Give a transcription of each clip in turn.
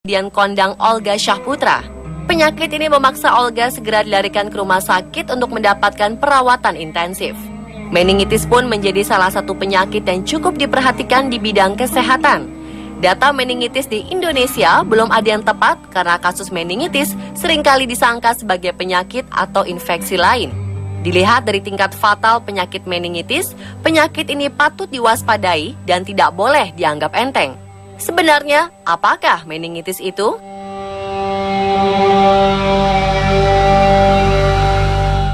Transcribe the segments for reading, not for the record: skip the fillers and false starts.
Kemudian kondang Olga Syahputra. Penyakit ini memaksa Olga segera dilarikan ke rumah sakit untuk mendapatkan perawatan intensif. Meningitis pun menjadi salah satu penyakit yang cukup diperhatikan di bidang kesehatan. Data meningitis di Indonesia belum ada yang tepat karena kasus meningitis seringkali disangka sebagai penyakit atau infeksi lain. Dilihat dari tingkat fatal penyakit meningitis, penyakit ini patut diwaspadai dan tidak boleh dianggap enteng. Sebenarnya, apakah meningitis itu?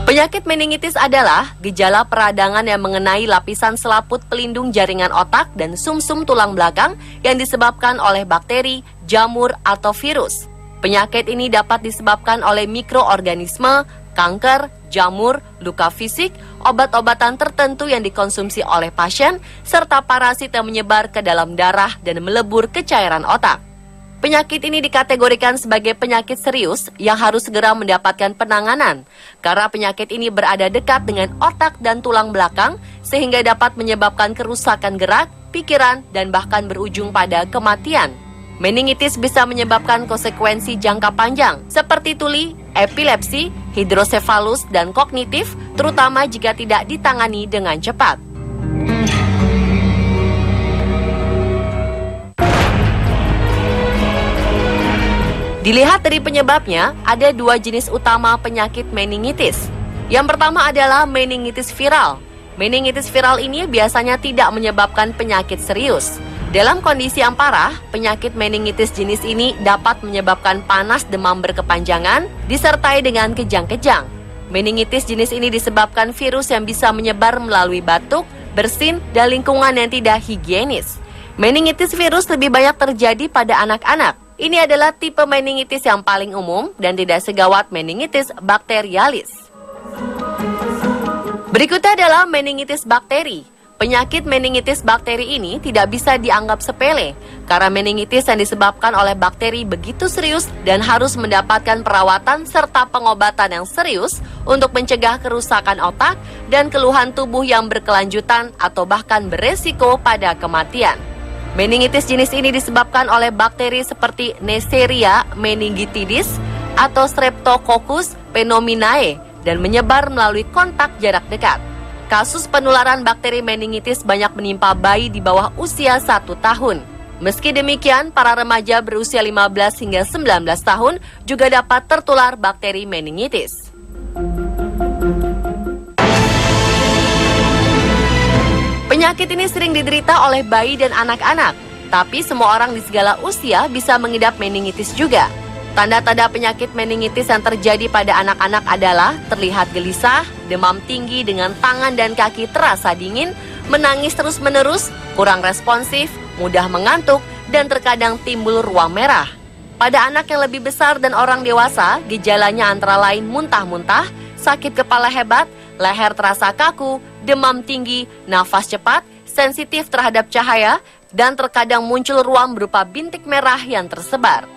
Penyakit meningitis adalah gejala peradangan yang mengenai lapisan selaput pelindung jaringan otak dan sumsum tulang belakang yang disebabkan oleh bakteri, jamur, atau virus. Penyakit ini dapat disebabkan oleh mikroorganisme, kanker, jamur, luka fisik, obat-obatan tertentu yang dikonsumsi oleh pasien, serta parasit yang menyebar ke dalam darah dan melebur ke cairan otak. Penyakit ini dikategorikan sebagai penyakit serius yang harus segera mendapatkan penanganan, karena penyakit ini berada dekat dengan otak dan tulang belakang, sehingga dapat menyebabkan kerusakan gerak, pikiran, dan bahkan berujung pada kematian. Meningitis bisa menyebabkan konsekuensi jangka panjang seperti tuli, epilepsi, hidrosefalus, dan kognitif, terutama jika tidak ditangani dengan cepat. Dilihat dari penyebabnya, ada dua jenis utama penyakit meningitis. Yang pertama adalah meningitis viral. Meningitis viral ini biasanya tidak menyebabkan penyakit serius. Dalam kondisi yang parah, penyakit meningitis jenis ini dapat menyebabkan panas demam berkepanjangan, disertai dengan kejang-kejang. Meningitis jenis ini disebabkan virus yang bisa menyebar melalui batuk, bersin, dan lingkungan yang tidak higienis. Meningitis virus lebih banyak terjadi pada anak-anak. Ini adalah tipe meningitis yang paling umum dan tidak segawat meningitis bakterialis. Berikutnya adalah meningitis bakteri. Penyakit meningitis bakteri ini tidak bisa dianggap sepele, karena meningitis yang disebabkan oleh bakteri begitu serius dan harus mendapatkan perawatan serta pengobatan yang serius untuk mencegah kerusakan otak dan keluhan tubuh yang berkelanjutan atau bahkan beresiko pada kematian. Meningitis jenis ini disebabkan oleh bakteri seperti Neisseria meningitidis atau Streptococcus pneumoniae dan menyebar melalui kontak jarak dekat. Kasus penularan bakteri meningitis banyak menimpa bayi di bawah usia 1 tahun. Meski demikian, para remaja berusia 15 hingga 19 tahun juga dapat tertular bakteri meningitis. Penyakit ini sering diderita oleh bayi dan anak-anak, tapi semua orang di segala usia bisa mengidap meningitis juga. Tanda-tanda penyakit meningitis yang terjadi pada anak-anak adalah terlihat gelisah, demam tinggi dengan tangan dan kaki terasa dingin, menangis terus-menerus, kurang responsif, mudah mengantuk, dan terkadang timbul ruam merah. Pada anak yang lebih besar dan orang dewasa, gejalanya antara lain muntah-muntah, sakit kepala hebat, leher terasa kaku, demam tinggi, nafas cepat, sensitif terhadap cahaya, dan terkadang muncul ruam berupa bintik merah yang tersebar.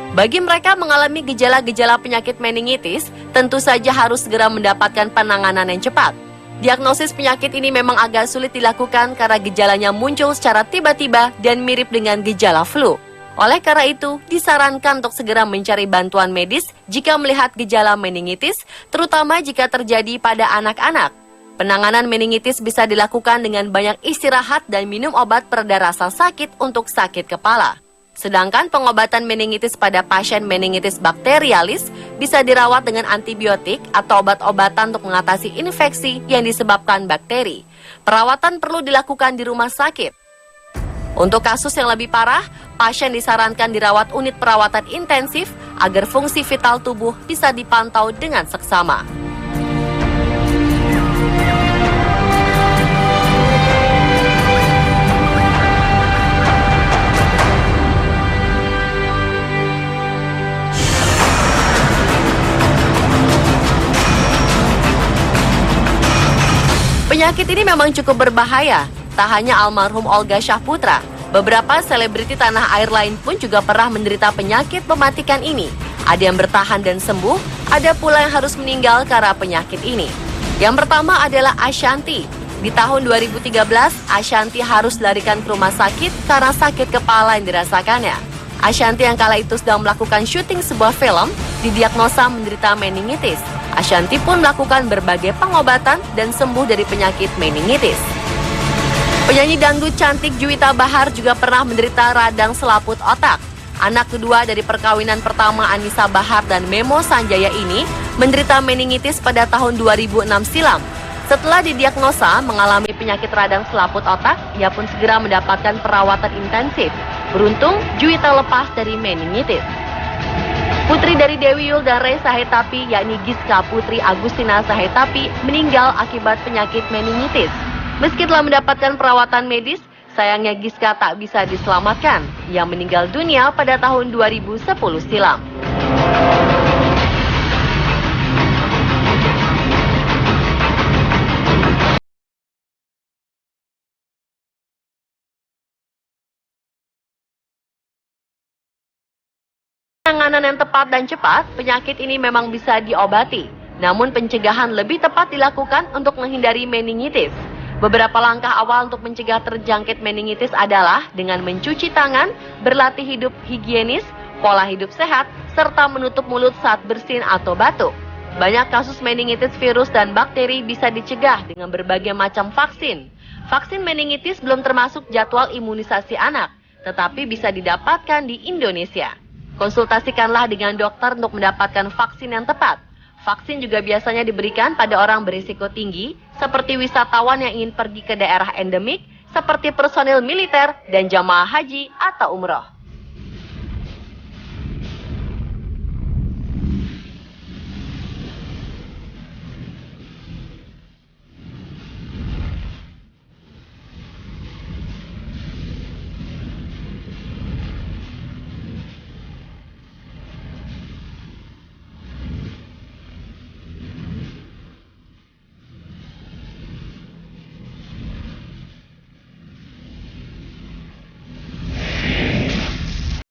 Bagi mereka mengalami gejala-gejala penyakit meningitis, tentu saja harus segera mendapatkan penanganan yang cepat. Diagnosis penyakit ini memang agak sulit dilakukan karena gejalanya muncul secara tiba-tiba dan mirip dengan gejala flu. Oleh karena itu, disarankan untuk segera mencari bantuan medis jika melihat gejala meningitis, terutama jika terjadi pada anak-anak. Penanganan meningitis bisa dilakukan dengan banyak istirahat dan minum obat pereda rasa sakit untuk sakit kepala. Sedangkan pengobatan meningitis pada pasien meningitis bakterialis bisa dirawat dengan antibiotik atau obat-obatan untuk mengatasi infeksi yang disebabkan bakteri. Perawatan perlu dilakukan di rumah sakit. Untuk kasus yang lebih parah, pasien disarankan dirawat unit perawatan intensif agar fungsi vital tubuh bisa dipantau dengan seksama. Penyakit ini memang cukup berbahaya. Tak hanya almarhum Olga Syahputra, beberapa selebriti tanah air lain pun juga pernah menderita penyakit mematikan ini. Ada yang bertahan dan sembuh, ada pula yang harus meninggal karena penyakit ini. Yang pertama adalah Ashanti. Di tahun 2013, Ashanti harus dilarikan ke rumah sakit karena sakit kepala yang dirasakannya. Ashanti yang kala itu sedang melakukan syuting sebuah film didiagnosa menderita meningitis. Ashanti pun melakukan berbagai pengobatan dan sembuh dari penyakit meningitis. Penyanyi dangdut cantik Juwita Bahar juga pernah menderita radang selaput otak. Anak kedua dari perkawinan pertama Anissa Bahar dan Memo Sanjaya ini menderita meningitis pada tahun 2006 silam. Setelah didiagnosa mengalami penyakit radang selaput otak, ia pun segera mendapatkan perawatan intensif. Beruntung, Juwita lepas dari meningitis. Putri dari Dewi Yul dan Ray Sahetapi, yakni Giska Putri Agustina Sahetapi, meninggal akibat penyakit meningitis. Meski telah mendapatkan perawatan medis, sayangnya Giska tak bisa diselamatkan. Ia meninggal dunia pada tahun 2010 silam. Penanganan yang tepat dan cepat, penyakit ini memang bisa diobati. Namun pencegahan lebih tepat dilakukan untuk menghindari meningitis. Beberapa langkah awal untuk mencegah terjangkit meningitis adalah dengan mencuci tangan, berlatih hidup higienis, pola hidup sehat, serta menutup mulut saat bersin atau batuk. Banyak kasus meningitis virus dan bakteri bisa dicegah dengan berbagai macam vaksin. Vaksin meningitis belum termasuk jadwal imunisasi anak, tetapi bisa didapatkan di Indonesia. Konsultasikanlah dengan dokter untuk mendapatkan vaksin yang tepat. Vaksin juga biasanya diberikan pada orang berisiko tinggi, seperti wisatawan yang ingin pergi ke daerah endemik, seperti personil militer dan jamaah haji atau umroh.